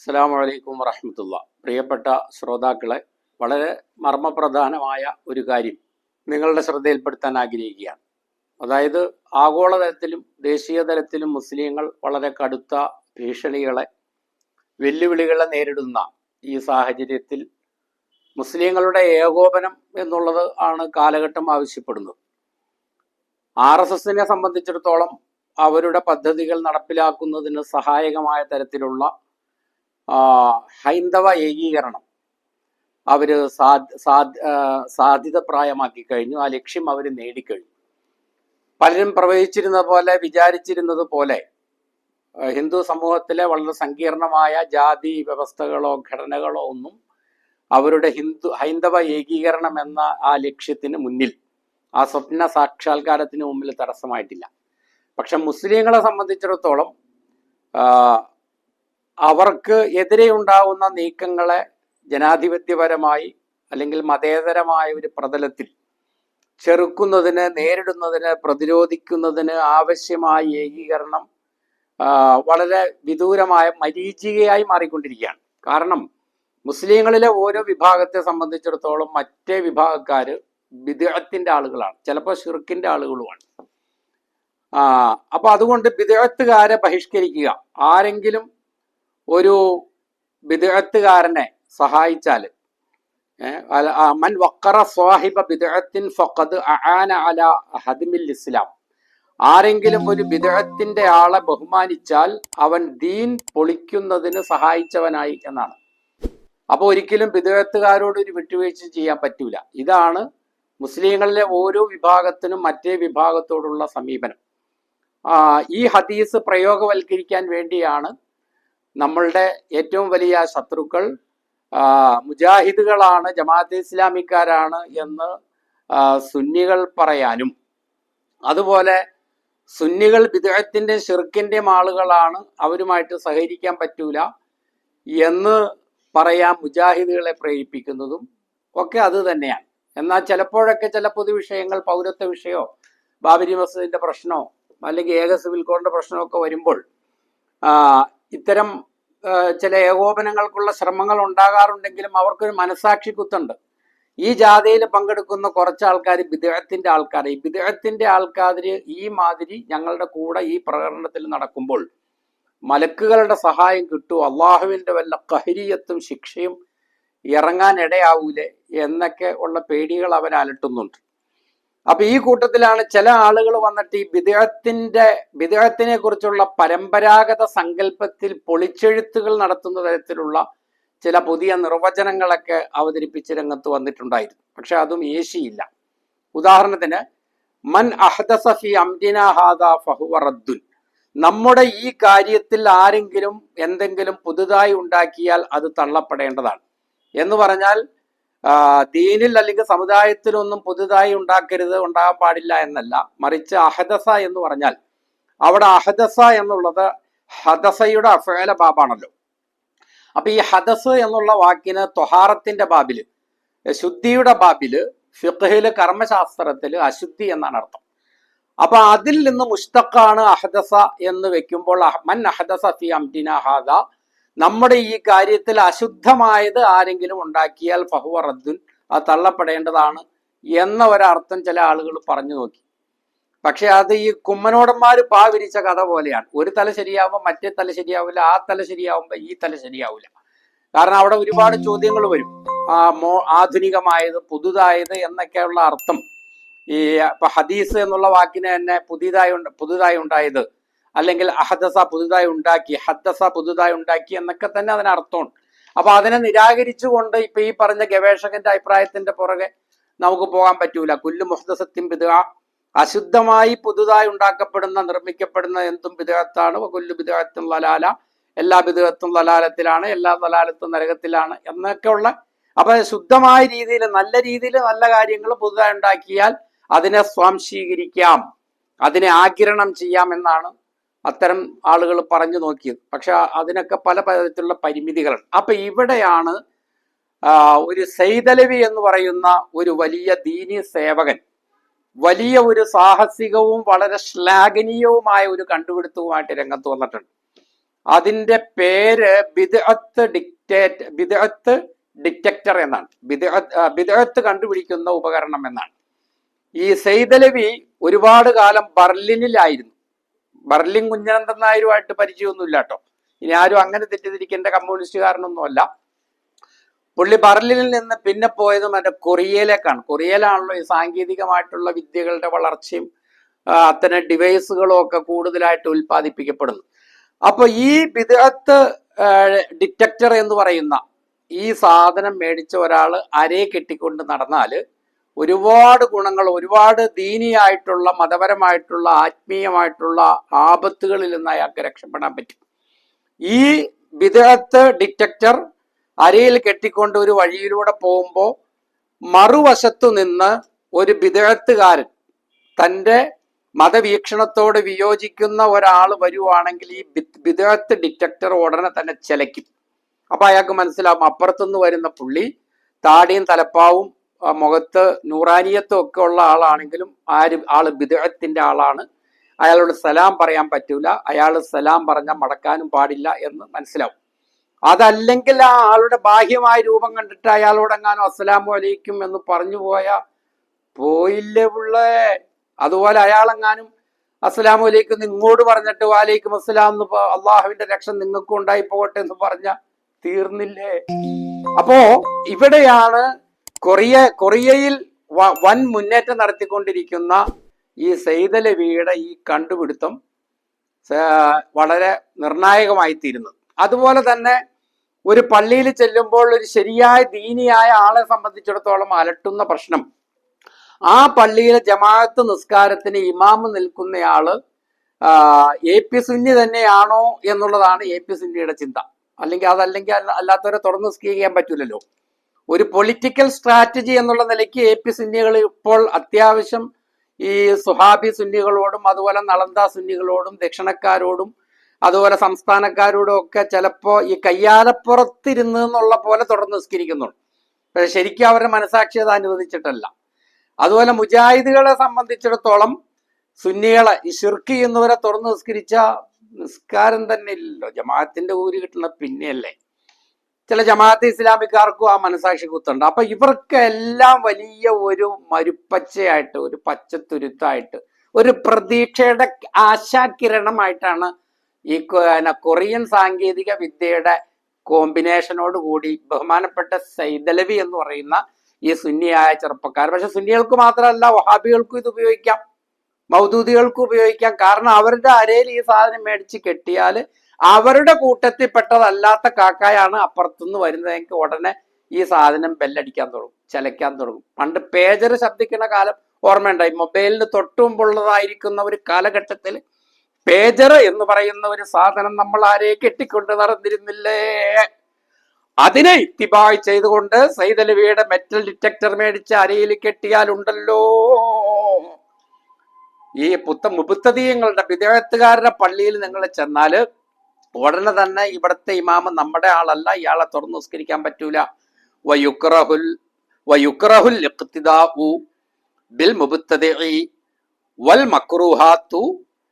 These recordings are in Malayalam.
അസ്സലാമു അലൈക്കും വറഹ്മത്തുള്ളാ. പ്രിയപ്പെട്ട ശ്രോതാക്കളെ, വളരെ മർമ്മപ്രധാനമായ ഒരു കാര്യം നിങ്ങളുടെ ശ്രദ്ധയിൽപ്പെടുത്താൻ ആഗ്രഹിക്കുകയാണ്. അതായത് ആഗോളതലത്തിലും ദേശീയ തലത്തിലും മുസ്ലിങ്ങൾ വളരെ കടുത്ത ഭീഷണികളെ, വെല്ലുവിളികളെ നേരിടുന്ന ഈ സാഹചര്യത്തിൽ മുസ്ലിങ്ങളുടെ ഏകോപനം എന്നുള്ളത് ആണ് കാലഘട്ടം ആവശ്യപ്പെടുന്നത്. RSSനെ സംബന്ധിച്ചിടത്തോളം അവരുടെ പദ്ധതികൾ നടപ്പിലാക്കുന്നതിന് സഹായകമായ തരത്തിലുള്ള ഹൈന്ദവ ഏകീകരണം അവർ സാധ്യതപ്രായമാക്കി കഴിഞ്ഞു. ആ ലക്ഷ്യം അവർ നേടിക്കഴിഞ്ഞു. പലരും വിചാരിച്ചിരുന്നത് പോലെ ഹിന്ദു സമൂഹത്തിലെ വളരെ സങ്കീർണമായ ജാതി വ്യവസ്ഥകളോ ഘടനകളോ ഒന്നും അവരുടെ ഹൈന്ദവ ഏകീകരണം എന്ന ആ ലക്ഷ്യത്തിന് മുന്നിൽ, ആ സ്വപ്ന സാക്ഷാത്കാരത്തിന് മുമ്പിൽ തടസ്സമായിട്ടില്ല. പക്ഷെ മുസ്ലിങ്ങളെ സംബന്ധിച്ചിടത്തോളം അവർക്ക് എതിരെ ഉണ്ടാകുന്ന നീക്കങ്ങളെ ജനാധിപത്യപരമായി അല്ലെങ്കിൽ മതേതരമായ ഒരു പ്രതലത്തിൽ ചെറുക്കുന്നതിന്, നേരിടുന്നതിന്, പ്രതിരോധിക്കുന്നതിന് ആവശ്യമായ ഏകീകരണം വളരെ വിദൂരമായ മരീചികയായി മാറിക്കൊണ്ടിരിക്കുകയാണ്. കാരണം മുസ്ലിങ്ങളിലെ ഓരോ വിഭാഗത്തെ സംബന്ധിച്ചിടത്തോളം മറ്റേ വിഭാഗക്കാർ ബിദ്അത്തിന്റെ ആളുകളാണ്, ചിലപ്പോൾ ശിർക്കിന്റെ ആളുകളുമാണ്. അപ്പൊ അതുകൊണ്ട് ബിദ്അത്തുകാരെ ബഹിഷ്കരിക്കുക, ആരെങ്കിലും ഒരു ബിദ്അത്തുകാരനെ സഹായിച്ചാൽ, മൻ വഖറ സ്വാഹിബ ബിദ്അത്തിൻ ഫഖദ് അആന അലാ ഹദ്മിൽ ഇസ്ലാം, ആരെങ്കിലും ഒരു ബിദ്അത്തിന്റെ ആളെ ബഹുമാനിച്ചാൽ അവൻ ദീൻ പൊളിക്കുന്നതിന് സഹായിച്ചവനായി എന്നാണ്. അപ്പൊ ഒരിക്കലും ബിദ്അത്തുകാരോട് ഒരു വിട്ടുവീഴ്ച ചെയ്യാൻ പറ്റൂല. ഇതാണ് മുസ്ലിങ്ങളിലെ ഓരോ വിഭാഗത്തിനും മറ്റേ വിഭാഗത്തോടുള്ള സമീപനം. ഈ ഹദീസ് പ്രയോഗവൽക്കരിക്കാൻ വേണ്ടിയാണ് നമ്മളുടെ ഏറ്റവും വലിയ ശത്രുക്കൾ മുജാഹിദുകളാണ്, ജമാഅത്തെ ഇസ്ലാമിക്കാരാണ് എന്ന് സുന്നികൾ പറയാനും, അതുപോലെ സുന്നികൾ ബിദ്അത്തിന്റെ ശിർക്കിന്റെയും ആളുകളാണ്, അവരുമായിട്ട് സഹകരിക്കാൻ പറ്റൂല എന്ന് പറയാൻ മുജാഹിദുകളെ പ്രേരിപ്പിക്കുന്നതും ഒക്കെ അത് തന്നെയാണ്. എന്നാൽ ചിലപ്പോഴൊക്കെ ചില പൊതുവിഷയങ്ങൾ, പൗരത്വ വിഷയമോ ബാബരി മസ്ജിദിന്റെ പ്രശ്നമോ അല്ലെങ്കിൽ ഏക സിവിൽ കോഡിന്റെ പ്രശ്നമൊക്കെ വരുമ്പോൾ ഇത്തരം ചില ഏകോപനങ്ങൾക്കുള്ള ശ്രമങ്ങൾ ഉണ്ടാകാറുണ്ടെങ്കിലും അവർക്കൊരു മനസാക്ഷി കുത്തുണ്ട്. ഈ ജാഥയിൽ പങ്കെടുക്കുന്ന കുറച്ച് ആൾക്കാർ ബിദ്അത്തിന്റെ ആൾക്കാർ, ഈ ബിദ്അത്തിന്റെ ആൾക്കാർ ഈ മാതിരി ഞങ്ങളുടെ കൂടെ ഈ പ്രകടനത്തിൽ നടക്കുമ്പോൾ മലക്കുകളുടെ സഹായം കിട്ടും, അള്ളാഹുവിന്റെ വല്ല ഖഹരിയത്തും ശിക്ഷയും ഇറങ്ങാൻ ഇടയാവൂലേ എന്നൊക്കെ ഉള്ള പേടികൾ അവർ അലട്ടുന്നുണ്ട്. അപ്പൊ ഈ കൂട്ടത്തിലാണ് ചില ആളുകൾ വന്നിട്ട് ഈ ബിദ്അത്തിനെ കുറിച്ചുള്ള പരമ്പരാഗത സങ്കല്പത്തിൽ പൊളിച്ചെഴുത്തുകൾ നടത്തുന്ന തരത്തിലുള്ള ചില പുതിയ നിർവചനങ്ങളൊക്കെ അവതരിപ്പിച്ച് രംഗത്ത് വന്നിട്ടുണ്ടായിരുന്നു. പക്ഷെ അതും ഏശിയില്ല. ഉദാഹരണത്തിന്, മൻ അഹ്ദസ ഫീ അംരിനാ ഹാദാ ഫഹുവ റദ്ദുൻ, നമ്മുടെ ഈ കാര്യത്തിൽ ആരെങ്കിലും എന്തെങ്കിലും പുതുതായി ഉണ്ടാക്കിയാൽ അത് തള്ളപ്പെടേണ്ടതാണ് എന്ന് പറഞ്ഞാൽ ദീനിൽ അല്ലെങ്കിൽ സമുദായത്തിലൊന്നും പുതുതായി ഉണ്ടാക്കരുത്, ഉണ്ടാകാൻ പാടില്ല എന്നല്ല. മറിച്ച് അഹദസ എന്ന് പറഞ്ഞാൽ അവിടെ അഹദസ എന്നുള്ളത് ഹദസയുടെ അഫ്അല ബാബാണല്ലോ. അപ്പൊ ഈ ഹദസ് എന്നുള്ള വാക്കിന് ത്വഹാറത്തിന്റെ ബാബില്, ശുദ്ധിയുടെ ബാബില്, ഫിഖ്ഹില്, കർമ്മശാസ്ത്രത്തില് അശുദ്ധി എന്നാണ് അർത്ഥം. അപ്പൊ അതിൽ നിന്ന് മുസ്തഖാണ് അഹദസ എന്ന് വെക്കുമ്പോൾ മൻ അഹദസ ഫി അംരിനാ ഹാദാ, നമ്മുടെ ഈ കാര്യത്തിൽ അശുദ്ധമായത് ആരെങ്കിലും ഉണ്ടാക്കിയാൽ ഫഹുവ റദ്ദുൻ, അത് തള്ളപ്പെടേണ്ടതാണ് എന്ന ഒരർത്ഥം ചില ആളുകൾ പറഞ്ഞു നോക്കി. പക്ഷെ അത് ഈ കുമ്മനോടന്മാര് വിരിച്ച കഥ പോലെയാണ്. ഒരു തല ശരിയാവുമ്പോൾ മറ്റേ തല ശരിയാവില്ല, ആ തല ശരിയാവുമ്പോൾ ഈ തല ശരിയാവില്ല. കാരണം അവിടെ ഒരുപാട് ചോദ്യങ്ങൾ വരും. ആധുനികമായത്, പുതുതായത് എന്നൊക്കെയുള്ള അർത്ഥം ഈ ഹദീസ് എന്നുള്ള വാക്കിന് തന്നെ പുതുതായി ഉണ്ടായത്, അല്ലെങ്കിൽ അഹദസ പുതുതായി ഉണ്ടാക്കി, ഹദ്ദസ പുതുതായി ഉണ്ടാക്കി എന്നൊക്കെ തന്നെ അതിനർത്ഥമുണ്ട്. അപ്പൊ അതിനെ നിരാകരിച്ചുകൊണ്ട് ഇപ്പൊ ഈ പറഞ്ഞ ഗവേഷകന്റെ അഭിപ്രായത്തിന്റെ പുറകെ നമുക്ക് പോകാൻ പറ്റൂല. കുല്ലു മുഹ്ദസത്തിൻ ബിദ്അ, അശുദ്ധമായി പുതുതായി ഉണ്ടാക്കപ്പെടുന്ന, നിർമ്മിക്കപ്പെടുന്ന എന്തും ബിദ്അത്താണ്. കുല്ലു ബിദ്അത്തിൻ ളലാല, എല്ലാ ബിദ്അത്തും ളലാലത്തിലാണ്, എല്ലാ ളലാലത്തും നരകത്തിലാണ് എന്നൊക്കെ ഉള്ള. അപ്പൊ ശുദ്ധമായ രീതിയിൽ, നല്ല രീതിയിൽ നല്ല കാര്യങ്ങൾ പുതുതായി ഉണ്ടാക്കിയാൽ അതിനെ സ്വാംശീകരിക്കാം, അതിനെ ആഗിരണം ചെയ്യാം എന്നാണ് അത്തരം ആളുകൾ പറഞ്ഞു നോക്കിയത്. പക്ഷെ അതിനൊക്കെ പല തരത്തിലുള്ള പരിമിതികളുണ്ട്. അപ്പൊ ഇവിടെയാണ് ഒരു സൈദലവി എന്ന് പറയുന്ന ഒരു വലിയ ദീനി സേവകൻ വലിയ ഒരു സാഹസികവും വളരെ ശ്ലാഘനീയവുമായ ഒരു കണ്ടുപിടുത്തവുമായിട്ട് രംഗത്ത് വന്നിട്ടുണ്ട്. അതിന്റെ പേര് ബിദ്അത്ത് ഡിറ്റക്ടർ എന്നാണ്. ബിദ്അത്ത് കണ്ടുപിടിക്കുന്ന ഉപകരണം എന്നാണ്. ഈ സൈദലവി ഒരുപാട് കാലം ബർലിനിലായിരുന്നു. ബർലിൻ കുഞ്ഞനന്തൻ നായരുമായിട്ട് പരിചയമൊന്നുമില്ല കേട്ടോ. ഇനി ആരും അങ്ങനെ തെറ്റിദ്ധരിക്കേണ്ട, കമ്മ്യൂണിസ്റ്റുകാരനൊന്നുമല്ല. പുള്ളി ബർലിനിൽ നിന്ന് പിന്നെ പോയത് മറ്റേ കൊറിയയിലേക്കാണ്. കൊറിയയിലാണല്ലോ ഈ സാങ്കേതികമായിട്ടുള്ള വിദ്യകളുടെ വളർച്ചയും അത്തരം ഡിവൈസുകളും ഒക്കെ കൂടുതലായിട്ട് ഉൽപ്പാദിപ്പിക്കപ്പെടുന്നു. അപ്പൊ ഈ ബിദ്അത്ത് ഡിറ്റക്ടർ എന്ന് പറയുന്ന ഈ സാധനം മേടിച്ച ഒരാൾ അരയെ കെട്ടിക്കൊണ്ട് നടന്നാൽ ഒരുപാട് ഗുണങ്ങൾ, ഒരുപാട് ദീനിയായിട്ടുള്ള, മതപരമായിട്ടുള്ള, ആത്മീയമായിട്ടുള്ള ആപത്തുകളിൽ നിന്ന് അയാൾക്ക് രക്ഷപ്പെടാൻ പറ്റും. ഈ ബിദ്അത്ത് ഡിറ്റക്ടർ അരയിൽ കെട്ടിക്കൊണ്ട് ഒരു വഴിയിലൂടെ പോകുമ്പോൾ മറുവശത്തു നിന്ന് ഒരു ബിദ്അത്തുകാരൻ തൻ്റെ മതവീക്ഷണത്തോട് വിയോജിക്കുന്ന ഒരാൾ വരുവാണെങ്കിൽ ഈ ബിദ്അത്ത് ഡിറ്റക്ടർ ഉടനെ തന്നെ ചിലയ്ക്കും. അപ്പൊ അയാൾക്ക് മനസ്സിലാവും അപ്പുറത്തുനിന്ന് വരുന്ന പുള്ളി താടിയും തലപ്പാവും മുഖത്ത് നൂറാനിയത്തും ഒക്കെ ഉള്ള ആളാണെങ്കിലും ആള് ബിദ്അത്തിന്റെ ആളാണ്, അയാളോട് സലാം പറയാൻ പറ്റൂല, അയാൾ സലാം പറഞ്ഞാൽ മടക്കാനും പാടില്ല എന്ന് മനസ്സിലാവും. അതല്ലെങ്കിൽ ആ ആളുടെ ബാഹ്യമായ രൂപം കണ്ടിട്ട് അയാളോടെങ്ങാനും അസ്സലാമു അലൈക്കും എന്ന് പറഞ്ഞു പോയില്ലേ പിള്ളേ. അതുപോലെ അയാളെങ്ങാനും അസ്സലാമു അലൈക്കും ഇങ്ങോട്ട് പറഞ്ഞിട്ട് വാലൈക്കും അസ്സലാം എന്ന് അള്ളാഹുവിന്റെ രക്ഷ നിങ്ങൾക്കും ഉണ്ടായി പോകട്ടെ എന്ന് പറഞ്ഞ തീർന്നില്ലേ? അപ്പോ ഇവിടെയാണ് കൊറിയയിൽ വൻ മുന്നേറ്റം നടത്തിക്കൊണ്ടിരിക്കുന്ന ഈ സൈദലവിയുടെ ഈ കണ്ടുപിടുത്തം വളരെ നിർണായകമായി തീരുന്നത്. അതുപോലെ തന്നെ ഒരു പള്ളിയിൽ ചെല്ലുമ്പോൾ ഒരു ശരിയായ ദീനിയായ ആളെ സംബന്ധിച്ചിടത്തോളം അലട്ടുന്ന പ്രശ്നം, ആ പള്ളിയിലെ ജമാഅത്ത് നിസ്കാരത്തിന് ഇമാമ് നിൽക്കുന്നയാള് AP സുന്നി തന്നെയാണോ എന്നുള്ളതാണ് AP സുന്നിയുടെ ചിന്ത. അതല്ലെങ്കിൽ അല്ലാത്തവരെ തുറന്ന് നിസ്കരിക്കാൻ പറ്റൂലല്ലോ. ഒരു പൊളിറ്റിക്കൽ സ്ട്രാറ്റജി എന്നുള്ള നിലയ്ക്ക് AP സുന്നികൾ ഇപ്പോൾ അത്യാവശ്യം ഈ സുഹാബി സുന്നികളോടും അതുപോലെ നളന്ദ സുന്നികളോടും ദക്ഷിണക്കാരോടും അതുപോലെ സംസ്ഥാനക്കാരോടും ഒക്കെ ചിലപ്പോൾ ഈ കയ്യാലപ്പുറത്തിരുന്ന് എന്നുള്ള പോലെ തുടർന്ന് നിസ്കരിക്കുന്നുണ്ട്. പക്ഷെ ശരിക്കും അവരുടെ മനസാക്ഷി അത് അനുവദിച്ചിട്ടല്ല. അതുപോലെ മുജാഹിദുകളെ സംബന്ധിച്ചിടത്തോളം സുന്നികളെ ഈ ശിർക്ക് ചെയ്യുന്നവരെ തുറന്ന് നിസ്കരിച്ച നിസ്കാരം തന്നെ ഇല്ലല്ലോ, ജമാഅത്തിന്റെ ഊര് കിട്ടുന്ന പിന്നെയല്ലേ. ചില ജമാഅത്ത് ഇസ്ലാമിക്കാർക്കും ആ മനസാക്ഷി കുത്തുണ്ട്. അപ്പൊ ഇവർക്കെല്ലാം വലിയ ഒരു മരുപ്പച്ചയായിട്ട്, ഒരു പച്ചത്തുരുത്തായിട്ട്, ഒരു പ്രതീക്ഷയുടെ ആശാകിരണമായിട്ടാണ് ഈ കൊറിയൻ സാങ്കേതിക വിദ്യയുടെ കോമ്പിനേഷനോട് കൂടി ബഹുമാനപ്പെട്ട സൈദലവി എന്ന് പറയുന്ന ഈ സുന്നിയായ ചെറുപ്പക്കാർ. പക്ഷെ സുന്നികൾക്ക് മാത്രമല്ല, വഹാബികൾക്കും ഇത് ഉപയോഗിക്കാം, മൗദൂദികൾക്കും ഉപയോഗിക്കാം. കാരണം അവരുടെ അരയിൽ ഈ സാധനം മേടിച്ച് കെട്ടിയാൽ അവരുടെ കൂട്ടത്തിൽ പെട്ടതല്ലാത്ത കാക്കായാണ് അപ്പുറത്തുനിന്ന് വരുന്നതെങ്കിൽ ഉടനെ ഈ സാധനം ബെല്ലടിക്കാൻ തുടങ്ങും, ചലയ്ക്കാൻ തുടങ്ങും. പണ്ട് പേജർ ശബ്ദിക്കുന്ന കാലം ഓർമ്മയുണ്ടായി. മൊബൈലിന് തൊട്ടുമുമ്പുള്ളതായിരിക്കുന്ന ഒരു കാലഘട്ടത്തിൽ പേജർ എന്ന് പറയുന്ന ഒരു സാധനം നമ്മൾ ആരെ കെട്ടിക്കൊണ്ട് നടന്നിരുന്നില്ലേ? അതിനെ ഇത്തിബായ് ചെയ്തുകൊണ്ട് സൈദലവിയുടെ മെറ്റൽ ഡിറ്റക്ടർ മേടിച്ച് അരയിൽ കെട്ടിയാലുണ്ടല്ലോ, ഈ മുബത്തദീയങ്ങളുടെ ബിദ്അത്തുകാരുടെ പള്ളിയിൽ നിങ്ങൾ ചെന്നാല് ഉടനെ തന്നെ ഇവിടുത്തെ ഇമാമ് നമ്മുടെ ആളല്ല, ഇയാളെ തുറന്ന് നിസ്കരിക്കാൻ പറ്റൂല. വയുക്റഹുൽ ഇഖ്തിദാഉ ബിൽ മുബത്തദിഇ വൽ മക്റൂഹാത്തു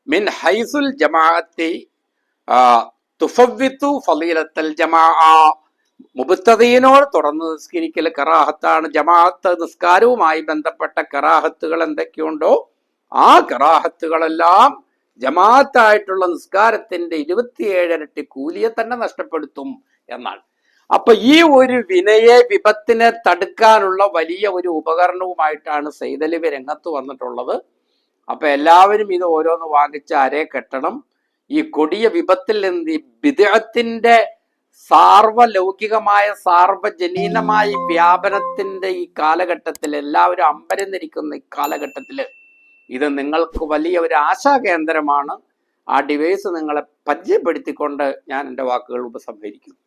മിൻ ഹൈസുൽ ജമാഅത്തി തുഫവ്വിതു ഫളീലത്തൽ ജമാഅ. മുബത്തദീനോട് തുറന്ന് നിസ്കരിക്കൽ കറാഹത്താണ്. ജമാഅത്ത് നിസ്കാരവുമായി ബന്ധപ്പെട്ട കറാഹത്തുകൾ എന്തൊക്കെയുണ്ടോ ആ കറാഹത്തുകളെല്ലാം ജമാഅത്തായിട്ടുള്ള നിസ്കാരത്തിന്റെ 27 ഇരട്ടി കൂലിയെ തന്നെ നഷ്ടപ്പെടുത്തും എന്നാണ്. അപ്പൊ ഈ ഒരു വിപത്തിനെ തടുക്കാനുള്ള വലിയ ഒരു ഉപകരണവുമായിട്ടാണ് സൈദലവി രംഗത്ത് വന്നിട്ടുള്ളത്. അപ്പൊ എല്ലാവരും ഇത് ഓരോന്ന് വാങ്ങിച്ച് അരേ കെട്ടണം. ഈ കൊടിയ വിപത്തിൽ നിന്ന്, ഈ ബിദ്അത്തിന്റെ സാർവലൗകികമായ സാർവജനീനമായ വ്യാപനത്തിന്റെ ഈ കാലഘട്ടത്തിൽ, എല്ലാവരും അമ്പരന്നിരിക്കുന്ന ഈ കാലഘട്ടത്തിൽ ഇത് നിങ്ങൾക്ക് വലിയ ഒരു ആശാകേന്ദ്രമാണ്. ആ ഡിവൈസ് നിങ്ങളെ പരിചയപ്പെടുത്തിക്കൊണ്ട് ഞാൻ എൻ്റെ വാക്കുകൾ ഉപസംഹരിക്കുന്നു.